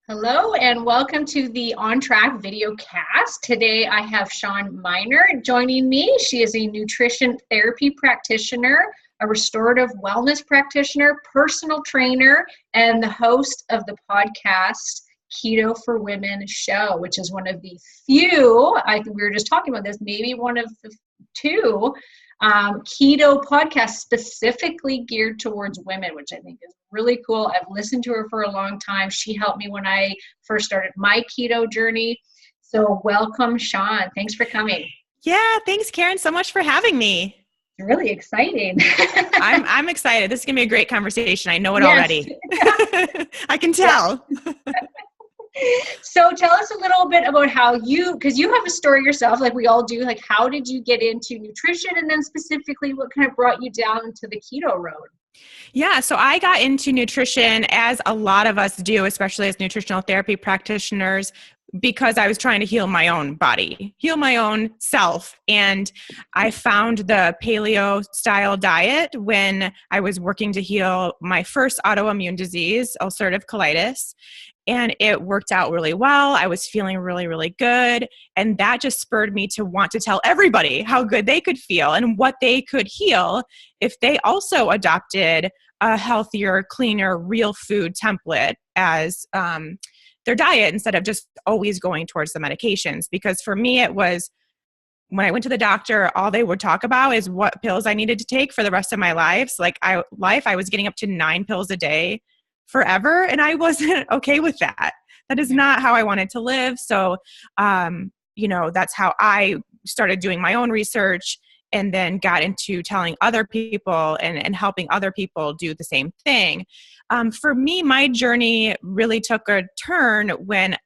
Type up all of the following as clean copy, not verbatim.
Hello and welcome to the On Track video cast. Today I have Shawn Mynar joining me. She is a nutrition therapy practitioner, a restorative wellness practitioner, personal trainer, and the host of the podcast Keto for Women show, which is one of the few, we were just talking about this, maybe one of the two keto podcasts specifically geared towards women, which I think is really cool. I've listened to her for a long time. She helped me when I first started my keto journey. So welcome, Shawn. Thanks for coming. Yeah, thanks, Karen, so much for having me. It's really exciting. I'm excited. This is going to be a great conversation. I know it already. I can tell. Yeah. So tell us a little bit about how because you have a story yourself, like we all do, like how did you get into nutrition, and then specifically what kind of brought you down to the keto road? Yeah, so I got into nutrition, as a lot of us do, especially as nutritional therapy practitioners, because I was trying to heal my own body, heal my own self. And I found the paleo style diet when I was working to heal my first autoimmune disease, ulcerative colitis. And it worked out really well. I was feeling really, really good. And that just spurred me to want to tell everybody how good they could feel and what they could heal if they also adopted a healthier, cleaner, real food template as their diet instead of just always going towards the medications. Because for me, it was when I went to the doctor, all they would talk about is what pills I needed to take for the rest of my life. So I was getting up to 9 pills a day forever. And I wasn't okay with that. That is not how I wanted to live. So, that's how I started doing my own research and then got into telling other people and helping other people do the same thing. For me, my journey really took a turn when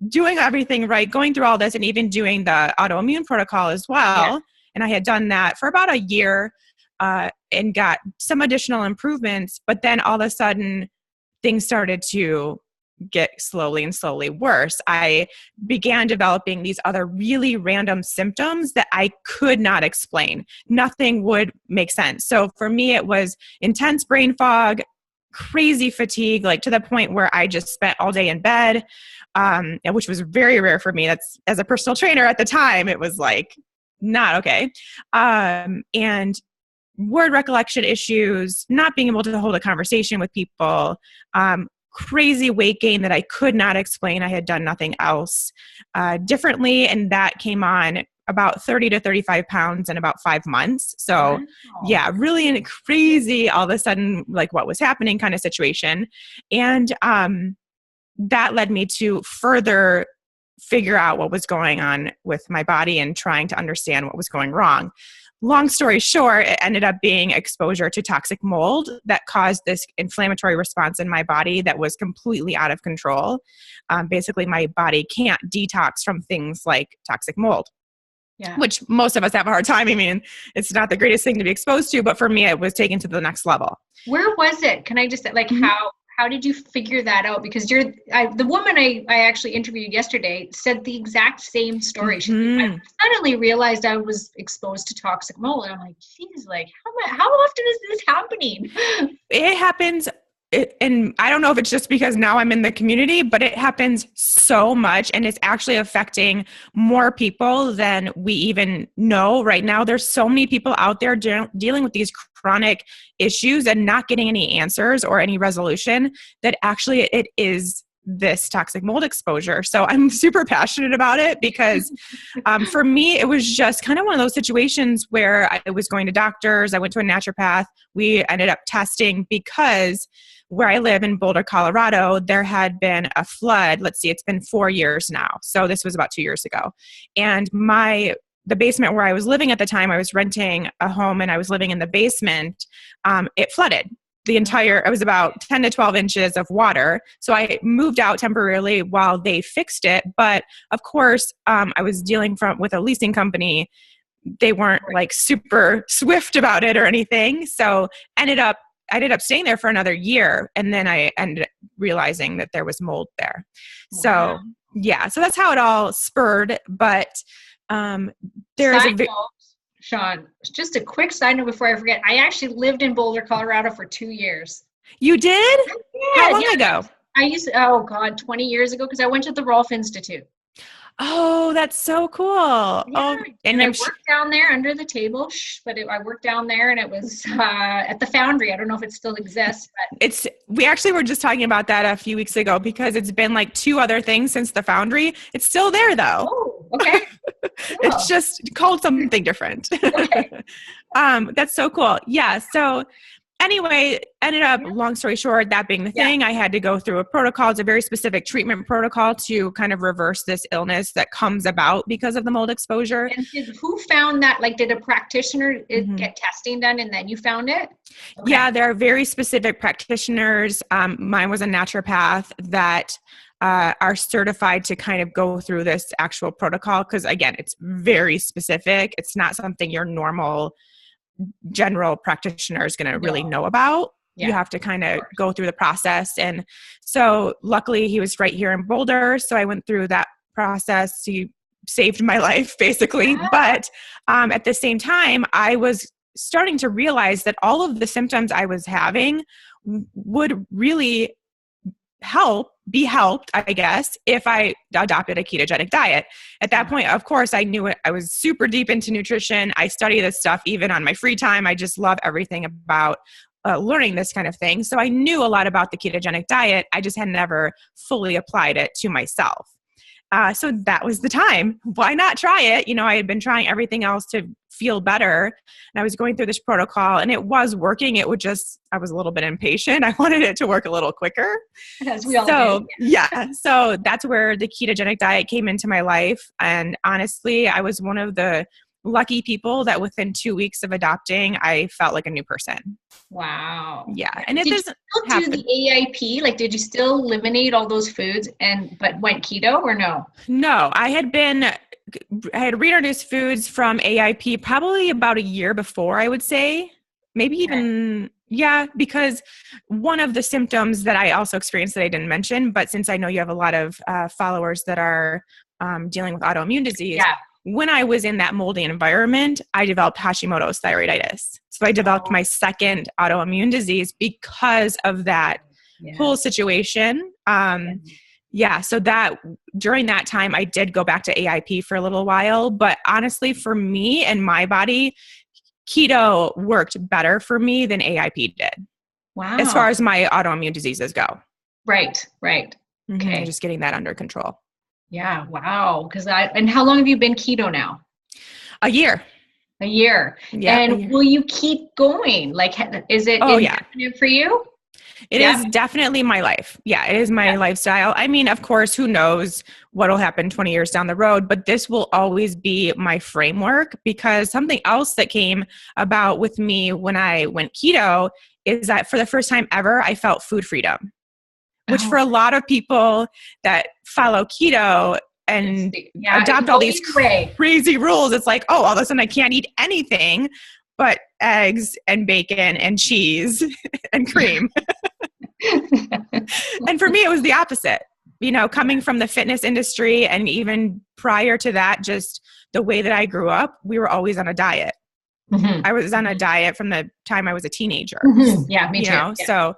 doing everything right, going through all this and even doing the autoimmune protocol as well. Yeah. And I had done that for about a year and got some additional improvements, but then all of a sudden, things started to get slowly worse. I began developing these other really random symptoms that I could not explain. Nothing would make sense. So for me, it was intense brain fog, crazy fatigue, like to the point where I just spent all day in bed, which was very rare for me. That's, as a personal trainer at the time, it was like not okay. And word recollection issues, not being able to hold a conversation with people, crazy weight gain that I could not explain. I had done nothing else differently. And that came on about 30 to 35 pounds in about 5 months. So yeah, really crazy all of a sudden, like what was happening kind of situation. And that led me to further figure out what was going on with my body and trying to understand what was going wrong. Long story short, it ended up being exposure to toxic mold that caused this inflammatory response in my body that was completely out of control. Basically, my body can't detox from things like toxic mold, which most of us have a hard time. I mean, it's not the greatest thing to be exposed to, but for me, it was taken to the next level. Where was it? Can I just how did you figure that out? Because the woman I actually interviewed yesterday said the exact same story. I suddenly realized I was exposed to toxic mold. And I'm like, geez, like how often is this happening? It happens. And I don't know if it's just because now I'm in the community, but it happens so much and it's actually affecting more people than we even know right now. There's so many people out there dealing with these chronic issues and not getting any answers or any resolution that actually it is this toxic mold exposure. So I'm super passionate about it because for me, it was just kind of one of those situations where I was going to doctors. I went to a naturopath. We ended up testing because where I live in Boulder, Colorado, there had been a flood. Let's see, it's been 4 years now. So this was about 2 years ago. And the basement where I was living at the time, I was renting a home and I was living in the basement. It flooded. It was about 10 to 12 inches of water. So I moved out temporarily while they fixed it. But of course, I was dealing with a leasing company. They weren't like super swift about it or anything. So I ended up staying there for another year. And then I ended up realizing that there was mold there. Wow. So that's how it all spurred. But Shawn, just a quick side note before I forget. I actually lived in Boulder, Colorado for 2 years. You did? How long ago? I used to, oh God, 20 years ago, because I went to the Rolf Institute. Oh, that's so cool. Yeah, Oh, and I worked down there under the table, I worked down there, and it was at the Foundry. I don't know if it still exists, but we actually were just talking about that a few weeks ago because it's been like 2 other things since the Foundry. It's still there though. Oh, okay. It's just called something different. Okay. That's so cool. Yeah. So anyway, ended up, long story short, that being the thing, I had to go through a protocol. It's a very specific treatment protocol to kind of reverse this illness that comes about because of the mold exposure. And who found that? Like, did a practitioner get testing done and then you found it? Okay. Yeah, there are very specific practitioners. Mine was a naturopath that are certified to kind of go through this actual protocol. Because again, it's very specific. It's not something your normal general practitioner is going to really know about. Yeah, you have to kind of go through the process. And so luckily he was right here in Boulder. So I went through that process. He saved my life basically. Yeah. But at the same time, I was starting to realize that all of the symptoms I was having would really be helped, I guess, if I adopted a ketogenic diet. At that point, of course, I knew it. I was super deep into nutrition. I study this stuff even on my free time. I just love everything about learning this kind of thing. So I knew a lot about the ketogenic diet. I just had never fully applied it to myself. So that was the time. Why not try it? You know, I had been trying everything else to feel better, and I was going through this protocol and it was working. I was a little bit impatient. I wanted it to work a little quicker. As we all do. Yeah. So that's where the ketogenic diet came into my life. And honestly, I was one of the lucky people that within 2 weeks of adopting, I felt like a new person. Wow. Yeah. And it doesn't do the AIP? Like, did you still eliminate all those foods but went keto or no? No, I had reintroduced foods from AIP probably about a year before, I would say. Maybe even, because one of the symptoms that I also experienced that I didn't mention, but since I know you have a lot of followers that are dealing with autoimmune disease, when I was in that moldy environment, I developed Hashimoto's thyroiditis. So I developed my second autoimmune disease because of that whole situation. So that during that time, I did go back to AIP for a little while. But honestly, for me and my body, keto worked better for me than AIP did. Wow. As far as my autoimmune diseases go. Right. Okay. Just getting that under control. Yeah. Wow. And how long have you been keto now? A year. Yeah. And will you keep going? Like, is it indefinite for you? It is definitely my life. Yeah, it is my lifestyle. I mean, of course, who knows what will happen 20 years down the road, but this will always be my framework, because something else that came about with me when I went keto is that for the first time ever, I felt food freedom, which for a lot of people that follow keto and adopt all these crazy rules, it's like, oh, all of a sudden I can't eat anything but eggs and bacon and cheese and cream. And for me, it was the opposite. You know, coming from the fitness industry and even prior to that, just the way that I grew up, we were always on a diet. Mm-hmm. I was on a diet from the time I was a teenager. Mm-hmm. Yeah, me too. So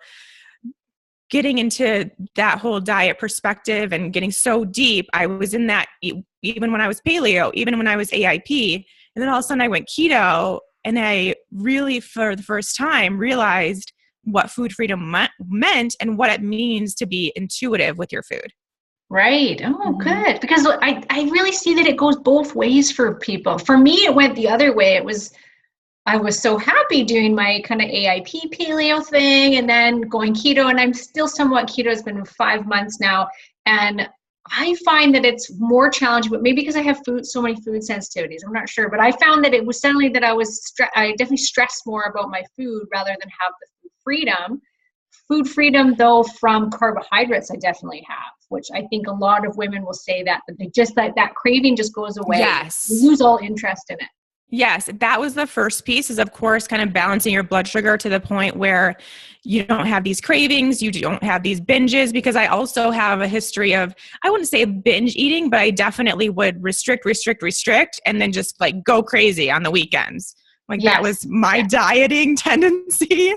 getting into that whole diet perspective and getting so deep, I was in that even when I was paleo, even when I was AIP, and then all of a sudden I went keto, and I really, for the first time, realized what food freedom meant and what it means to be intuitive with your food. Right. Oh, good. Because I really see that it goes both ways for people. For me, it went the other way. I was so happy doing my kind of AIP paleo thing and then going keto, and I'm still somewhat keto. It's been 5 months now. And I find that it's more challenging, but maybe because I have so many food sensitivities, I'm not sure. But I found that it was suddenly that I definitely stressed more about my food rather than have the food freedom. Food freedom, though, from carbohydrates, I definitely have, which I think a lot of women will say that they just that craving just goes away. Yes. You lose all interest in it. Yes, that was the first piece, is of course kind of balancing your blood sugar to the point where you don't have these cravings, you don't have these binges, because I also have a history of, I wouldn't say binge eating, but I definitely would restrict, and then just like go crazy on the weekends. Like that was my dieting tendency.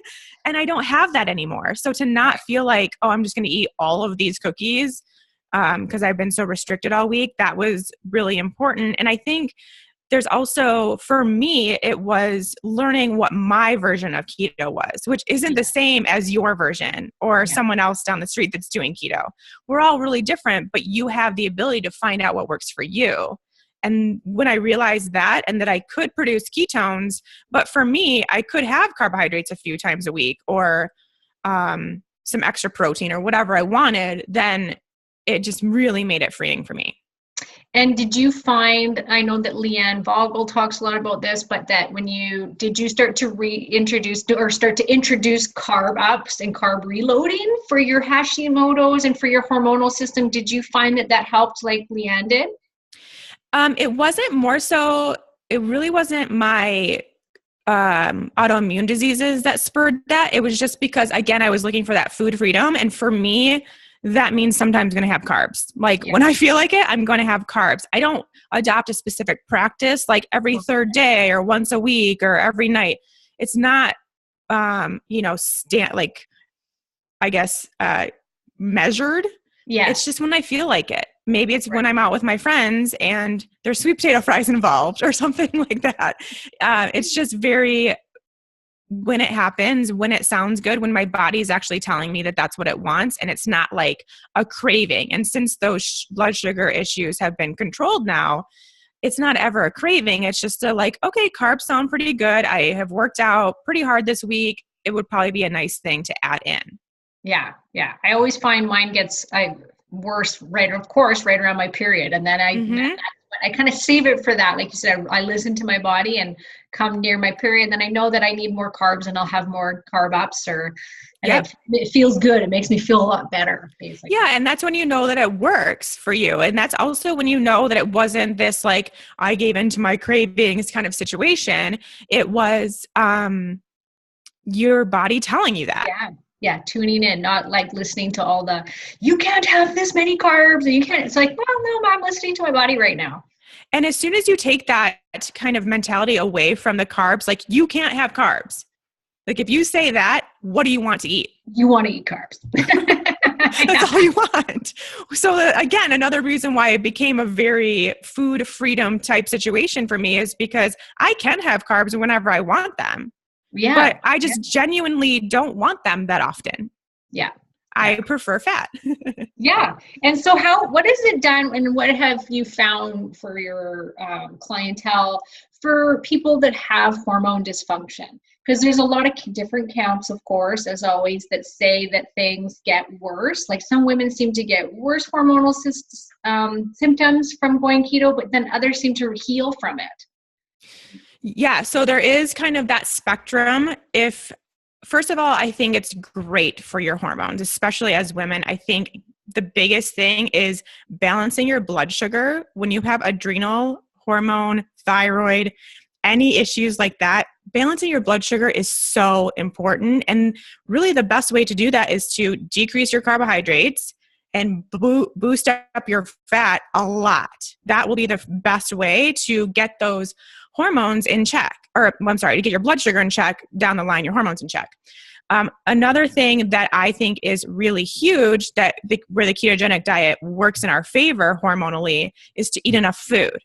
And I don't have that anymore. So to not feel like, oh, I'm just going to eat all of these cookies because I've been so restricted all week, that was really important. And I think there's also, for me, it was learning what my version of keto was, which isn't the same as your version or someone else down the street that's doing keto. We're all really different, but you have the ability to find out what works for you. And when I realized that, and that I could produce ketones, but for me, I could have carbohydrates a few times a week or some extra protein or whatever I wanted, then it just really made it freeing for me. And did you find, I know that Leanne Vogel talks a lot about this, but that did you start to introduce carb ups and carb reloading for your Hashimoto's and for your hormonal system? Did you find that helped like Leanne did? It wasn't more so, it really wasn't my autoimmune diseases that spurred that. It was just because, again, I was looking for that food freedom. And for me, that means sometimes I'm going to have carbs. Like when I feel like it, I'm going to have carbs. I don't adopt a specific practice like every third day or once a week or every night. It's not, measured. Yeah. It's just when I feel like it. Maybe it's when I'm out with my friends and there's sweet potato fries involved or something like that. It's just very, when it happens, when it sounds good, when my body is actually telling me that that's what it wants, and it's not like a craving. And since those blood sugar issues have been controlled now, it's not ever a craving. It's just okay, carbs sound pretty good. I have worked out pretty hard this week. It would probably be a nice thing to add in. Yeah. Yeah. I always find mine gets worse right around my period. And then I kind of save it for that. Like you said, I listen to my body and come near my period. Then I know that I need more carbs and I'll have more carb ups it feels good. It makes me feel a lot better, basically. Yeah. And that's when you know that it works for you. And that's also when you know that it wasn't this, like, I gave into my cravings kind of situation. It was your body telling you that. Yeah. Yeah, tuning in, not like listening to all you can't have this many carbs and you can't. It's like, well, no, I'm listening to my body right now. And as soon as you take that kind of mentality away from the carbs, like you can't have carbs. Like if you say that, what do you want to eat? You want to eat carbs. That's all you want. So again, another reason why it became a very food freedom type situation for me is because I can have carbs whenever I want them. Yeah. But I just genuinely don't want them that often. Yeah. I prefer fat. Yeah. And so what has it done and what have you found for your clientele for people that have hormone dysfunction? Because there's a lot of different camps, of course, as always, that say that things get worse. Like some women seem to get worse hormonal symptoms from going keto, but then others seem to heal from it. Yeah. So there is kind of that spectrum. First of all, I think it's great for your hormones, especially as women. I think the biggest thing is balancing your blood sugar. When you have adrenal, hormone, thyroid, any issues like that, balancing your blood sugar is so important. And really the best way to do that is to decrease your carbohydrates and boost up your fat a lot. That will be the best way to get those hormones in check, to get your blood sugar in check, down the line, your hormones in check. Another thing that I think is really huge where the ketogenic diet works in our favor hormonally is to eat enough food.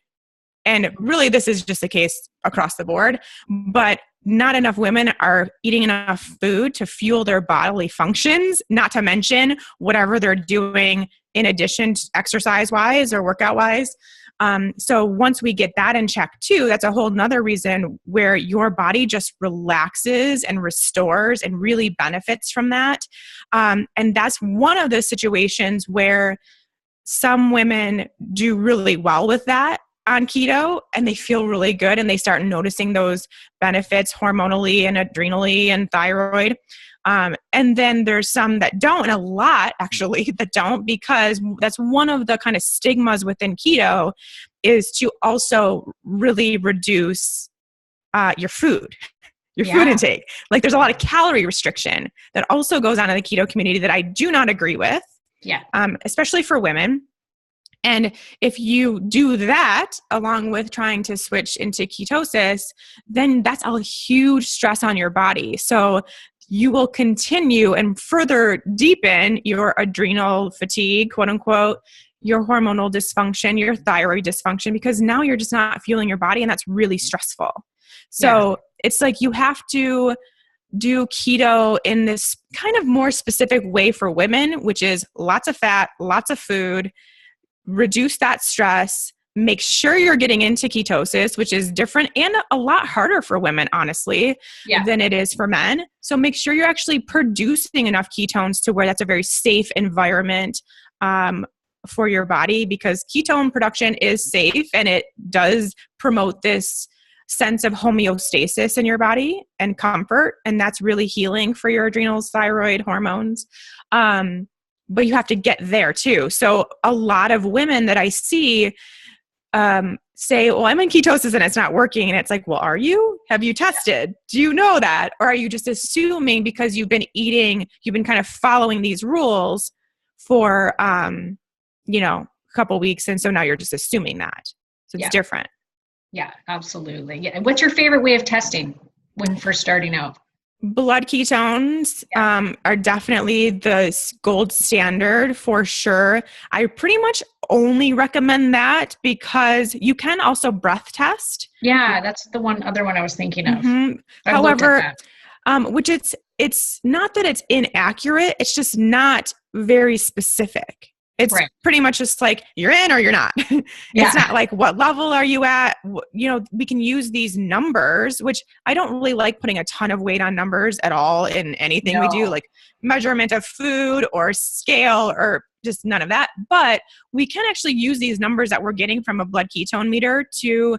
And really this is just the case across the board, but not enough women are eating enough food to fuel their bodily functions, not to mention whatever they're doing in addition to exercise-wise or workout-wise. So once we get that in check too, that's a whole nother reason where your body just relaxes and restores and really benefits from that. And that's one of the situations where some women do really well with that on keto and they feel really good and they start noticing those benefits hormonally and adrenally and thyroid. And then there's some that don't, and a lot actually that don't, because that's one of the kind of stigmas within keto is to also really reduce your food intake. Like there's a lot of calorie restriction that also goes on in the keto community that I do not agree with. Yeah. Especially for women. And if you do that along with trying to switch into ketosis, then that's a huge stress on your body. So you will continue and further deepen your adrenal fatigue, quote unquote, your hormonal dysfunction, your thyroid dysfunction, because now you're just not fueling your body, and that's really stressful. So it's like you have to do keto in this kind of more specific way for women, which is lots of fat, lots of food, reduce that stress, make sure you're getting into ketosis, which is different and a lot harder for women, honestly, than it is for men. So make sure you're actually producing enough ketones to where that's a very safe environment for your body, because ketone production is safe and it does promote this sense of homeostasis in your body and comfort. And that's really healing for your adrenals, thyroid, hormones. But you have to get there too. So a lot of women that I see say, well, I'm in ketosis and it's not working. And it's like, well, are you? Have you tested? Do you know that? Or are you just assuming because you've been eating, you've been kind of following these rules for, a couple weeks. And so now you're just assuming that. So it's different. Yeah, absolutely. Yeah. And what's your favorite way of testing when first starting out? Blood ketones are definitely the gold standard for sure. I pretty much only recommend that because you can also breath test. Yeah, that's the other one I was thinking of. Mm-hmm. However, which it's not that it's inaccurate, it's just not very specific. It's pretty much just like you're in or you're not. It's not like what level are you at? We can use these numbers, which I don't really like putting a ton of weight on numbers at all in anything we do, like measurement of food or scale or just none of that. But we can actually use these numbers that we're getting from a blood ketone meter to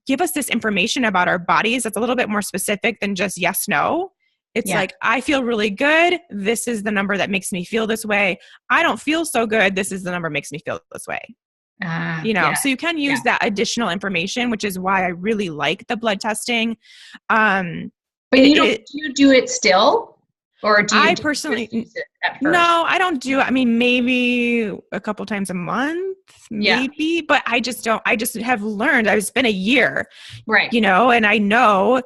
give us this information about our bodies that's a little bit more specific than just yes, no. It's like, I feel really good. This is the number that makes me feel this way. I don't feel so good. This is the number that makes me feel this way. So you can use that additional information, which is why I really like the blood testing. But do you do it still? Or do you I personally, no, I don't do it. I mean, maybe a couple times a month, maybe, but I just have learned, it's been a year, and I know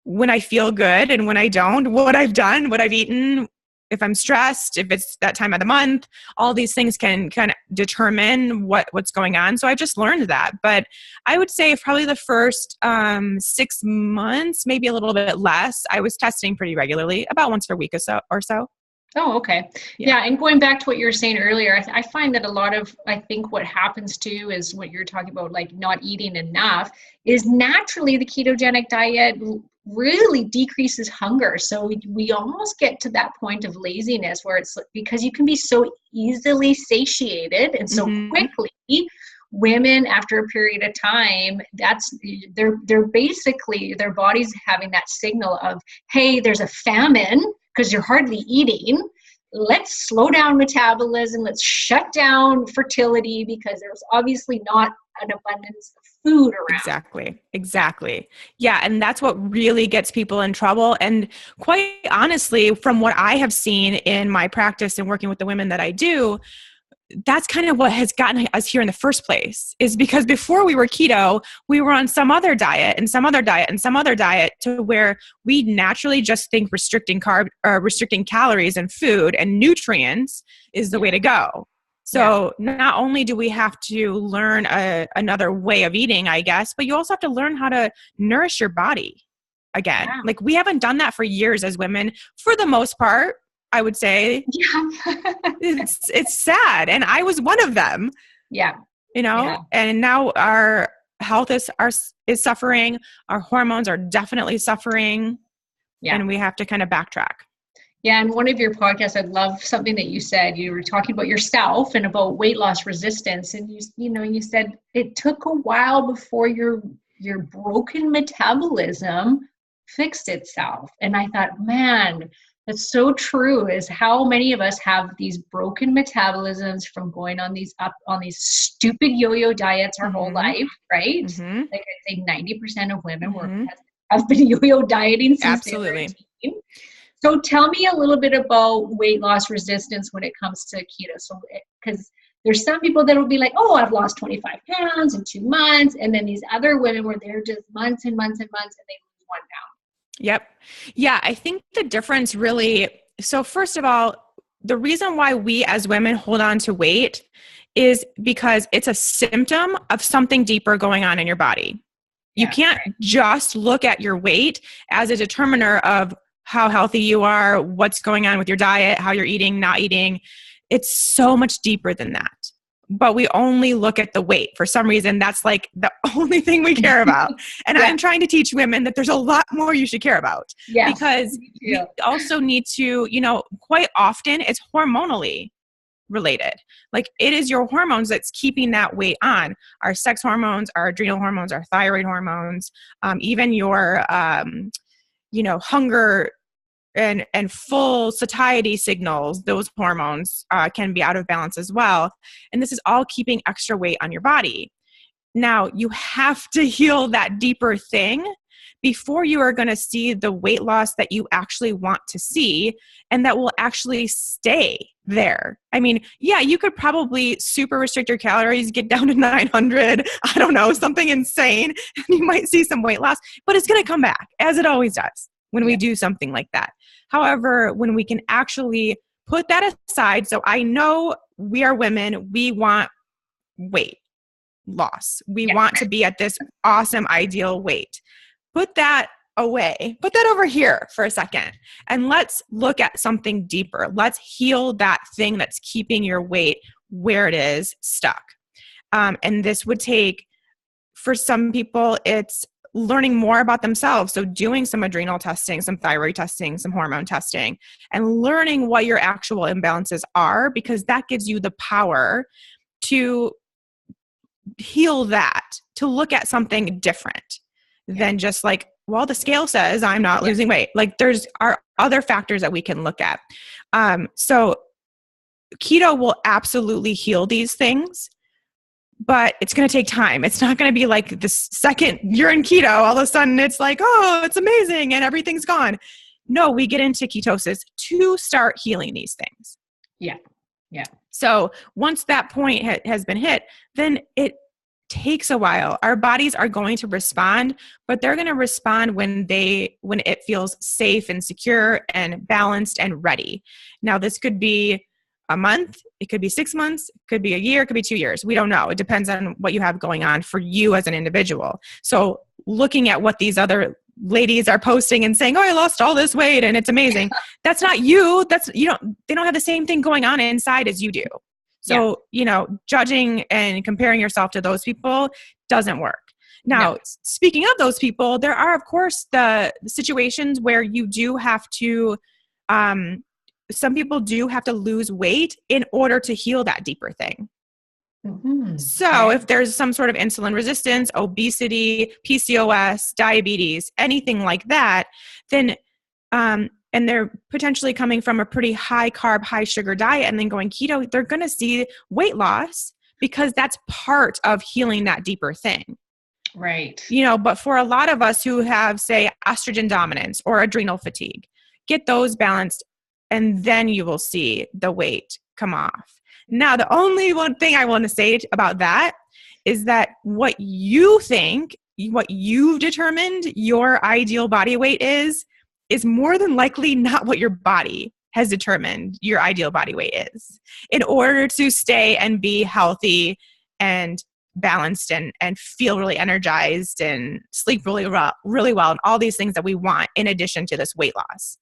when I feel good and when I don't, what I've done, what I've eaten, if I'm stressed, if it's that time of the month, all these things can kind of determine what's going on. So I just learned that. But I would say probably the first 6 months, maybe a little bit less, I was testing pretty regularly, about once a week or so. Oh, okay. Yeah. And going back to what you were saying earlier, I find that I think what happens too is what you're talking about, like not eating enough, is naturally the ketogenic diet really decreases hunger. So we almost get to that point of laziness where it's because you can be so easily satiated and so quickly. Women, after a period of time, they're basically, their body's having that signal of, hey, there's a famine because you're hardly eating. Let's slow down metabolism. Let's shut down fertility because there's obviously not an abundance of food around. Exactly. Yeah. And that's what really gets people in trouble. And quite honestly, from what I have seen in my practice and working with the women that I do, that's kind of what has gotten us here in the first place, is because before we were keto, we were on some other diet and some other diet and some other diet, to where we naturally just think restricting calories and food and nutrients is the way to go. So not only do we have to learn another way of eating, I guess, but you also have to learn how to nourish your body again. Yeah. Like we haven't done that for years as women, for the most part, I would say. It's sad. And I was one of them. And now our health is suffering. Our hormones are definitely suffering. And we have to kind of backtrack. Yeah. And one of your podcasts, I love something that you said. You were talking about yourself and about weight loss resistance. And you said it took a while before your broken metabolism fixed itself. And I thought, man, that's so true, is how many of us have these broken metabolisms from going on these stupid yo-yo diets our whole life, right? Like I say, 90% of women have been yo-yo dieting since they were 18. So tell me a little bit about weight loss resistance when it comes to keto. So, because there's some people that will be like, oh, I've lost 25 pounds in 2 months. And then these other women where they're just months and months and months and they lose 1 pound. Yep. Yeah. I think the difference really, so first of all, the reason why we as women hold on to weight is because it's a symptom of something deeper going on in your body. You Yeah. can't just look at your weight as a determiner of how healthy you are, what's going on with your diet, how you're eating, not eating. It's so much deeper than that. But we only look at the weight. For some reason, that's like the only thing we care about. And Yeah. I'm trying to teach women that there's a lot more you should care about. Yes. Because we also need to, quite often it's hormonally related. Like it is your hormones that's keeping that weight on. Our sex hormones, our adrenal hormones, our thyroid hormones, even your, hunger and full satiety signals, those hormones can be out of balance as well. And this is all keeping extra weight on your body. Now, you have to heal that deeper thing before you are going to see the weight loss that you actually want to see and that will actually stay there. I mean, yeah, you could probably super restrict your calories, get down to 900, I don't know, something insane, and you might see some weight loss, but it's going to come back as it always does when we do something like that. However, when we can actually put that aside, so I know we are women, we want weight loss. We want to be at this awesome ideal weight. Put that away. Put that over here for a second. And let's look at something deeper. Let's heal that thing that's keeping your weight where it is stuck. And this would take, for some people, it's learning more about themselves. So doing some adrenal testing, some thyroid testing, some hormone testing, and learning what your actual imbalances are, because that gives you the power to heal that, to look at something different than just like, well, the scale says I'm not losing weight. Like there's are other factors that we can look at. So keto will absolutely heal these things, but it's going to take time. It's not going to be like the second you're in keto, all of a sudden it's like, oh, it's amazing and everything's gone. No, we get into ketosis to start healing these things. Yeah. Yeah. So once that point has been hit, then it takes a while. Our bodies are going to respond, but they're going to respond when it feels safe and secure and balanced and ready. Now, this could be a month, it could be 6 months, it could be a year, it could be 2 years. We don't know. It depends on what you have going on for you as an individual. So looking at what these other ladies are posting and saying, oh, I lost all this weight and it's amazing. That's not you. They don't have the same thing going on inside as you do. So, judging and comparing yourself to those people doesn't work. Now, speaking of those people, there are, of course, the situations where you do have to, some people do have to lose weight in order to heal that deeper thing. Mm-hmm. So if there's some sort of insulin resistance, obesity, PCOS, diabetes, anything like that, then, and they're potentially coming from a pretty high carb, high sugar diet and then going keto, they're going to see weight loss because that's part of healing that deeper thing. Right. But for a lot of us who have, say, estrogen dominance or adrenal fatigue, get those balanced and then you will see the weight come off. Now, the only one thing I want to say about that is that what you think, what you've determined your ideal body weight is more than likely not what your body has determined your ideal body weight is. In order to stay and be healthy and balanced and feel really energized and sleep really well and all these things that we want in addition to this weight loss.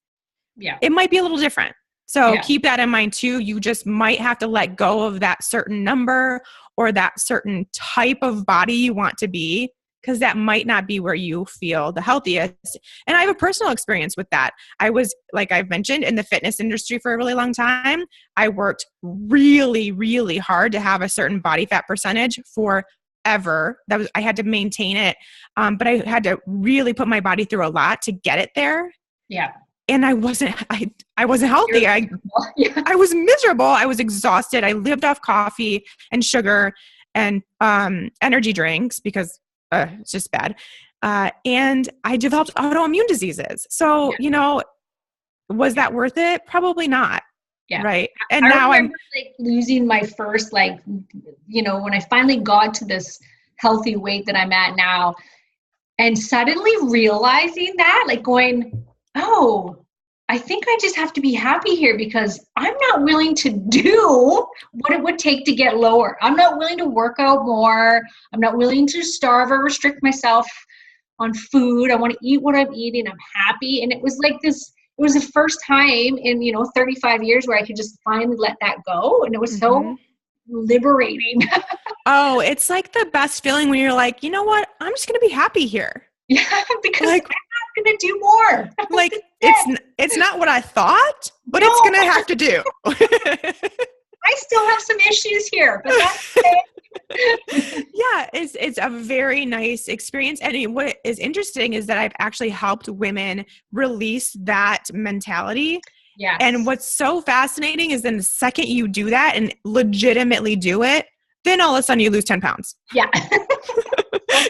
Yeah. It might be a little different. So keep that in mind too. You just might have to let go of that certain number or that certain type of body you want to be, because that might not be where you feel the healthiest. And I have a personal experience with that. I was, like I've mentioned, in the fitness industry for a really long time. I worked really, really hard to have a certain body fat percentage forever. I had to maintain it. But I had to really put my body through a lot to get it there. Yeah. And I wasn't healthy. I was miserable. I was exhausted. I lived off coffee and sugar and energy drinks because it's just bad. And I developed autoimmune diseses. So, was that worth it? Probably not. Yeah. Right. And now I'm like losing my first, when I finally got to this healthy weight that I'm at now, And suddenly realizing that, like going, oh, I think I just have to be happy here because I'm not willing to do what it would take to get lower. I'm not willing to work out more. I'm not willing to starve or restrict myself on food. I want to eat what I'm eating. I'm happy. And it was like this, it was the first time in, 35 years where I could just finally let that go. And it was so liberating. Oh, it's like the best feeling when you're like, you know what? I'm just going to be happy here. Yeah, because I'm not going to do more. Like it's not what I thought, but it's going to have to do. I still have some issues here, but that's okay. Yeah, it's a very nice experience. And what is interesting is that I've actually helped women release that mentality. Yes. And what's so fascinating is then the second you do that and legitimately do it, then all of a sudden you lose 10 pounds. Yeah.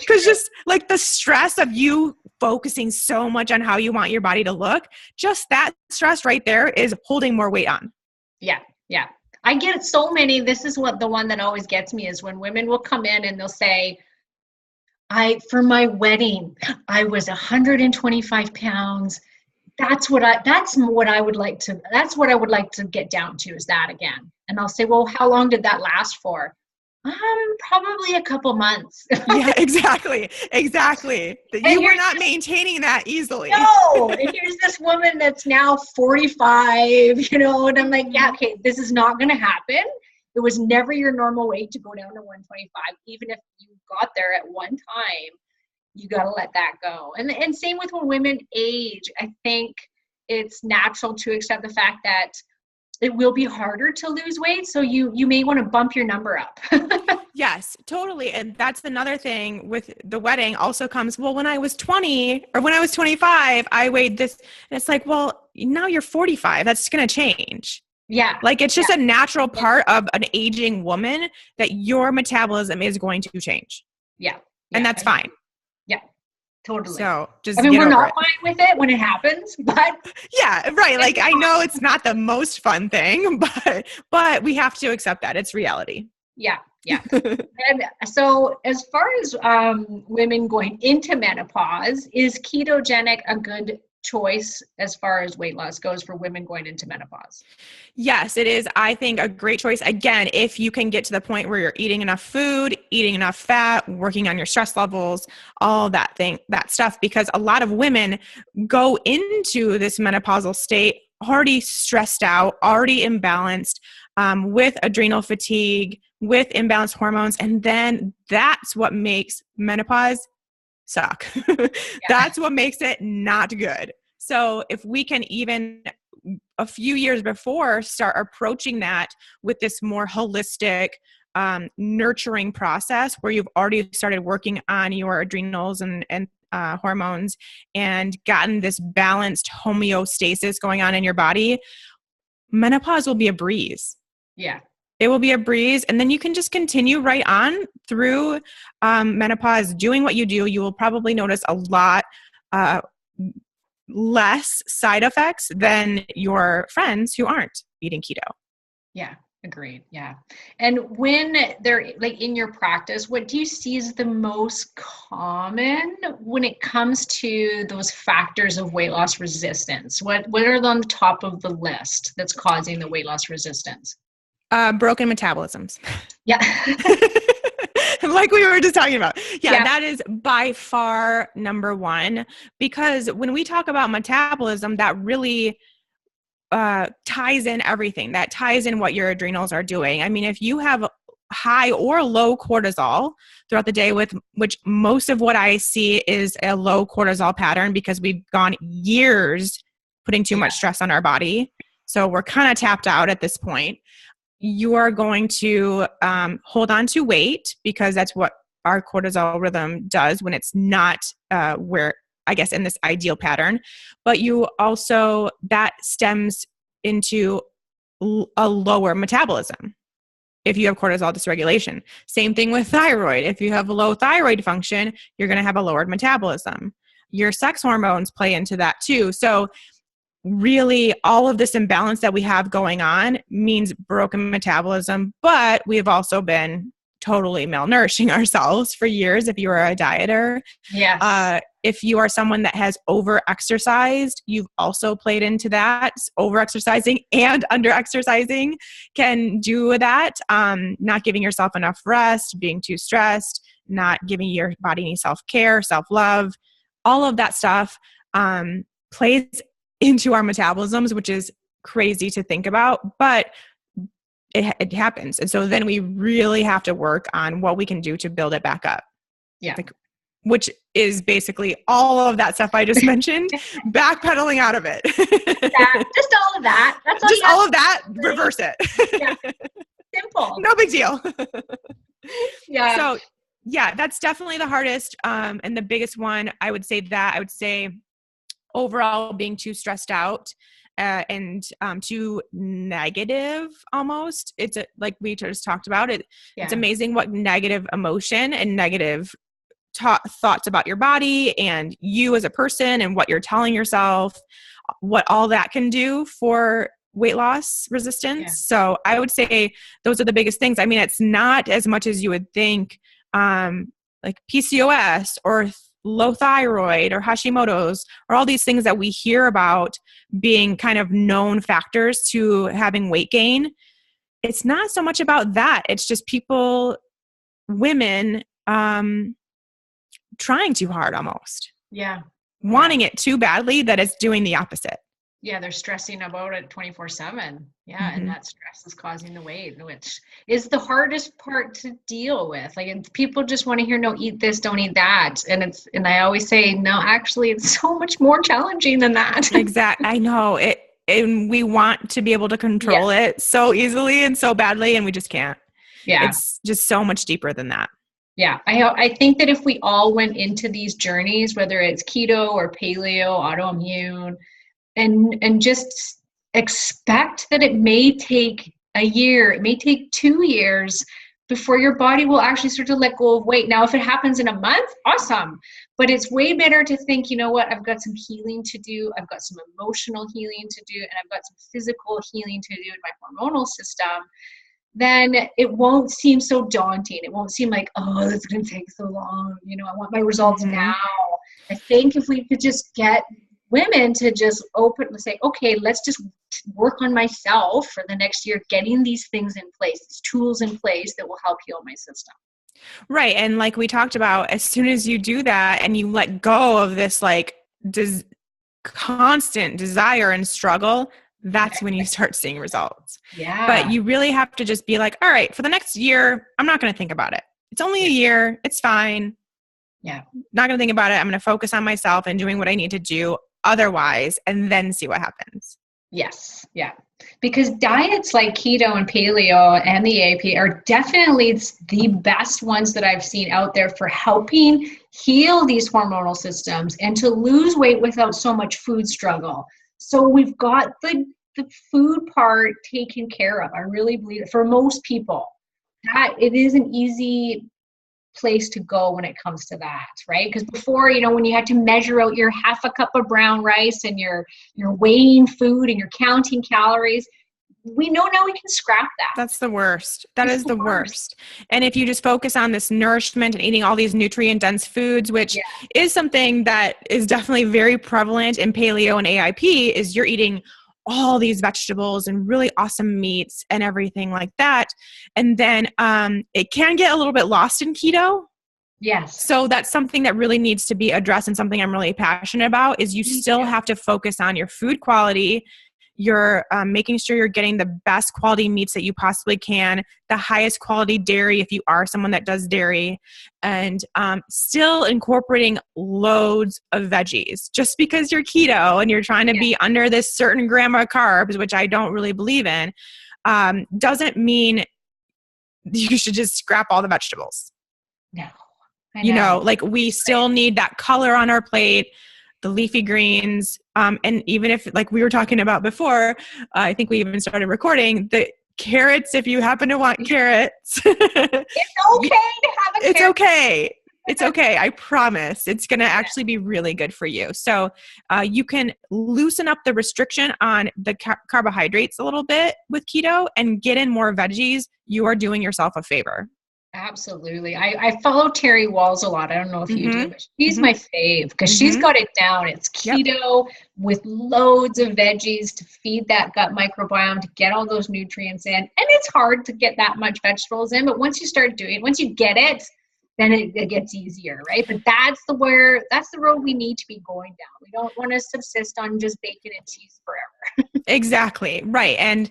Because just like the stress of you focusing so much on how you want your body to look, just that stress right there is holding more weight on. Yeah. Yeah. I get so many. This is what the one that always gets me is when women will come in and they'll say, for my wedding, I was 125 pounds. That's what I would like to get down to is that again. And I'll say, well, how long did that last for? Probably a couple months. Yeah, exactly. You were not maintaining that easily. No. And here's this woman that's now 45, and I'm like, yeah, okay, this is not going to happen. It was never your normal weight to go down to 125. Even if you got there at one time, you got to let that go. And same with when women age. I think it's natural to accept the fact that it will be harder to lose weight. So you may want to bump your number up. Yes, totally. And that's another thing with the wedding also comes, well, when I was 20 or when I was 25, I weighed this. And it's like, well, now you're 45. That's going to change. Yeah. Like it's just a natural part of an aging woman that your metabolism is going to change. Yeah. And that's fine. Yeah. Totally. So just we're not fine with it when it happens, but yeah, right. Like I know it's not the most fun thing, but we have to accept that it's reality. Yeah. Yeah. And so as far as women going into menopause, is ketogenic a good choice as far as weight loss goes for women going into menopause? Yes, it is. I think a great choice. Again, if you can get to the point where you're eating enough food, eating enough fat, working on your stress levels, all that stuff, because a lot of women go into this menopausal state already stressed out, already imbalanced, with adrenal fatigue, with imbalanced hormones. And then that's what makes menopause suck. Yeah. That's what makes it not good. So if we can even a few years before start approaching that with this more holistic, nurturing process where you've already started working on your adrenals and hormones and gotten this balanced homeostasis going on in your body, menopause will be a breeze. Yeah. It will be a breeze. And then you can just continue right on through menopause, doing what you do. You will probably notice a lot less side effects than your friends who aren't eating keto. Yeah, agreed. Yeah. And when they're like in your practice, what do you see is the most common when it comes to those factors of weight loss resistance? What are on the top of the list that's causing the weight loss resistance? Broken metabolisms. Yeah. Like we were just talking about. Yeah, that is by far number one, because when we talk about metabolism, that really ties in everything. That ties in what your adrenals are doing. I mean, if you have high or low cortisol throughout the day, which most of what I see is a low cortisol pattern because we've gone years putting too much stress on our body. So we're kind of tapped out at this point. You are going to hold on to weight because that's what our cortisol rhythm does when it's not where, I guess, in this ideal pattern. But you also, that stems into a lower metabolism if you have cortisol dysregulation. Same thing with thyroid. If you have low thyroid function, you're going to have a lowered metabolism. Your sex hormones play into that too. So really, all of this imbalance that we have going on means broken metabolism, but we've also been totally malnourishing ourselves for years if you are a dieter. Yes. If you are someone that has over-exercised, you've also played into that. Over-exercising and under-exercising can do that. Not giving yourself enough rest, being too stressed, not giving your body any self-care, self-love, all of that stuff plays into our metabolisms, which is crazy to think about, but it happens. And so then we really have to work on what we can do to build it back up. Yeah. Which is basically all of that stuff I just mentioned, backpedaling out of it. Just all of that. That's all just all of that, reverse it. Yeah. Simple. No big deal. Yeah. So yeah, that's definitely the hardest and the biggest one. I would say overall being too stressed out and too negative almost. It's like we just talked about it. Yeah. It's amazing what negative emotion and negative thoughts about your body and you as a person and what you're telling yourself, what all that can do for weight loss resistance. Yeah. So I would say those are the biggest things. I mean, it's not as much as you would think, like PCOS or low thyroid or Hashimoto's or all these things that we hear about being kind of known factors to having weight gain. It's not so much about that. It's just women, trying too hard almost. Yeah. Wanting it too badly that it's doing the opposite. Yeah, they're stressing about it 24/7. Yeah, mm-hmm. And that stress is causing the weight, which is the hardest part to deal with. Like people just want to hear, no, eat this, don't eat that. And I always say, no, actually it's so much more challenging than that. Exactly. I know it. And we want to be able to control it so easily and so badly, and we just can't. Yeah. It's just so much deeper than that. Yeah, I think that if we all went into these journeys, whether it's keto or paleo, autoimmune, and just expect that it may take a year, it may take 2 years before your body will actually start to let go of weight. Now, if it happens in a month, awesome. But it's way better to think, you know what, I've got some healing to do. I've got some emotional healing to do, and I've got some physical healing to do in my hormonal system. Then it won't seem so daunting. It won't seem like, oh, it's going to take so long. You know, I want my results now. I think if we could just get women to just openly say, okay, let's just work on myself for the next year, getting these things in place, these tools in place that will help heal my system. Right. And like we talked about, as soon as you do that and you let go of this like constant desire and struggle, that's when you start seeing results. Yeah. But you really have to just be like, all right, for the next year, I'm not going to think about it. It's only a year. It's fine. Yeah. Not going to think about it. I'm going to focus on myself and doing what I need to do otherwise, and then see what happens. Yes. Yeah. Because diets like keto and paleo and the AP are definitely the best ones that I've seen out there for helping heal these hormonal systems and to lose weight without so much food struggle. So we've got the food part taken care of. I really believe it for most people. That it is an easy place to go when it comes to that, right? Because before, you know, when you had to measure out your half a cup of brown rice and you're weighing food and you're counting calories, we know now we can scrap that. That's the worst. That is the worst. And if you just focus on this nourishment and eating all these nutrient dense foods, which is something that is definitely very prevalent in paleo and AIP, is you're eating all these vegetables and really awesome meats and everything like that. And then it can get a little bit lost in keto. Yes. So that's something that really needs to be addressed, and something I'm really passionate about is you still have to focus on your food quality. You're making sure you're getting the best quality meats that you possibly can, the highest quality dairy if you are someone that does dairy, and still incorporating loads of veggies. Just because you're keto and you're trying to be under this certain gram of carbs, which I don't really believe in, doesn't mean you should just scrap all the vegetables. No. You know, like we still need that color on our plate, the leafy greens. And even if, like we were talking about before, I think we even started recording, the carrots, if you happen to want carrots. It's okay to have a carrot. It's okay. It's okay. I promise. It's going to actually be really good for you. So you can loosen up the restriction on the carbohydrates a little bit with keto and get in more veggies. You are doing yourself a favor. Absolutely. I follow Terry Walls a lot. I don't know if you do, but she's Mm-hmm. my fave because she's got it down. It's keto with loads of veggies to feed that gut microbiome, to get all those nutrients in. And it's hard to get that much vegetables in, but once you start doing it, once you get it, then it gets easier, right? But that's the road we need to be going down. We don't want to subsist on just bacon and cheese forever. Exactly. Right. And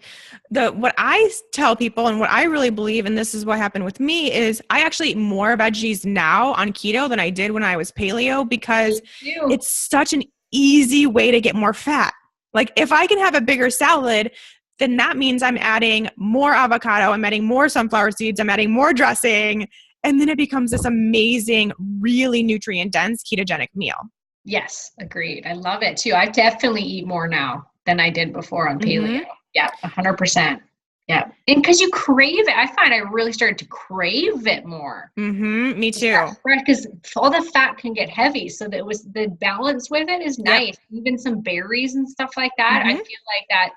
what I tell people and what I really believe, and this is what happened with me, is I actually eat more veggies now on keto than I did when I was paleo, because it's such an easy way to get more fat. Like if I can have a bigger salad, then that means I'm adding more avocado, I'm adding more sunflower seeds, I'm adding more dressing, and then it becomes this amazing, really nutrient dense ketogenic meal. Yes, agreed. I love it too. I definitely eat more now than I did before on paleo. Yeah, 100%. Yeah. And because you crave it. I find I really started to crave it more. Me too. Because all the fat can get heavy. So that was the balance with it is nice. Even some berries and stuff like that. I feel like that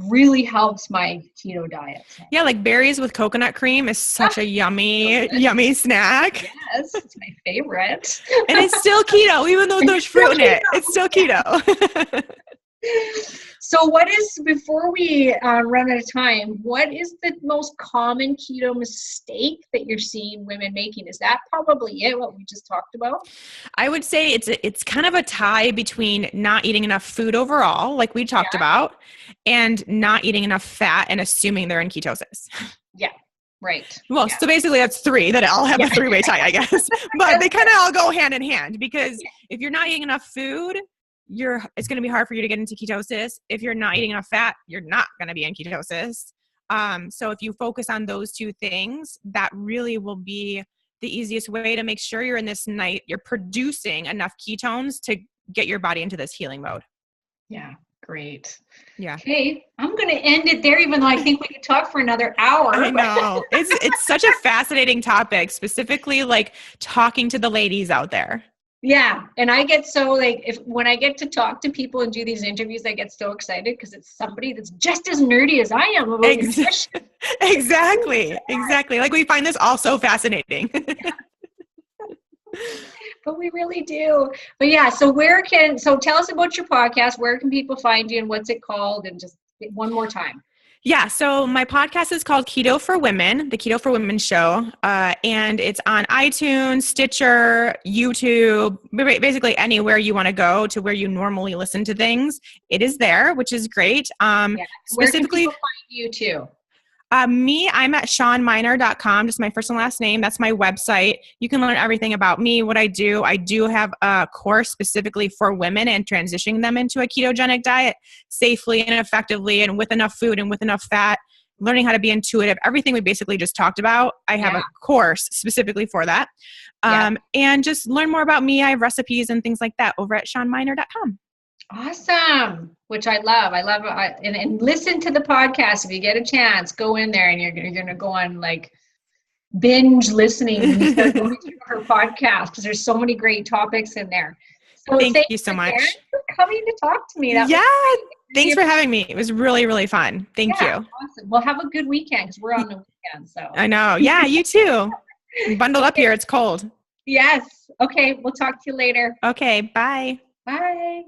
really helps my keto diet. So. Yeah, like berries with coconut cream is such a yummy snack. Yes, it's my favorite. And it's still keto, even though there's fruit in it. It's still keto. So before we run out of time, what is the most common keto mistake that you're seeing women making? Is that probably it, what we just talked about? I would say it's kind of a tie between not eating enough food overall, like we talked about, and not eating enough fat and assuming they're in ketosis. Yeah. Right. Well, so basically that's three that I'll have a three-way tie, I guess. But they kind of all go hand in hand, because if you're not eating enough food, it's going to be hard for you to get into ketosis. If you're not eating enough fat, you're not going to be in ketosis. So if you focus on those two things, that really will be the easiest way to make sure you're in this you're producing enough ketones to get your body into this healing mode. Yeah. Great. Yeah. Okay. I'm going to end it there, even though I think we could talk for another hour. I know. It's such a fascinating topic, specifically like talking to the ladies out there. Yeah. And I get so when I get to talk to people and do these interviews, I get so excited because it's somebody that's just as nerdy as I am about nutrition. Exactly. Like we find this all so fascinating. But we really do. But yeah, so tell us about your podcast. Where can people find you and what's it called? And just one more time. Yeah. So my podcast is called Keto for Women, the Keto for Women show. And it's on iTunes, Stitcher, YouTube, basically anywhere you want to go to where you normally listen to things. It is there, which is great. Where can people find you too? I'm at ShawnMynar.com, just my first and last name. That's my website. You can learn everything about me, what I do. I do have a course specifically for women and transitioning them into a ketogenic diet safely and effectively and with enough food and with enough fat, learning how to be intuitive, everything we basically just talked about. I have a course specifically for that. And just learn more about me. I have recipes and things like that over at ShawnMynar.com. Awesome. Which I love. And listen to the podcast if you get a chance. Go in there and you're going to go on like binge listening when you start going through her podcast, because there's so many great topics in there. So thank you so much for coming to talk to me. Thanks for having me. It was really, really fun. Thank you. Awesome. Well, have a good weekend because we're on the weekend. So I know. Yeah, you too. Bundle up here. It's cold. Yes. Okay. We'll talk to you later. Okay. Bye. Bye.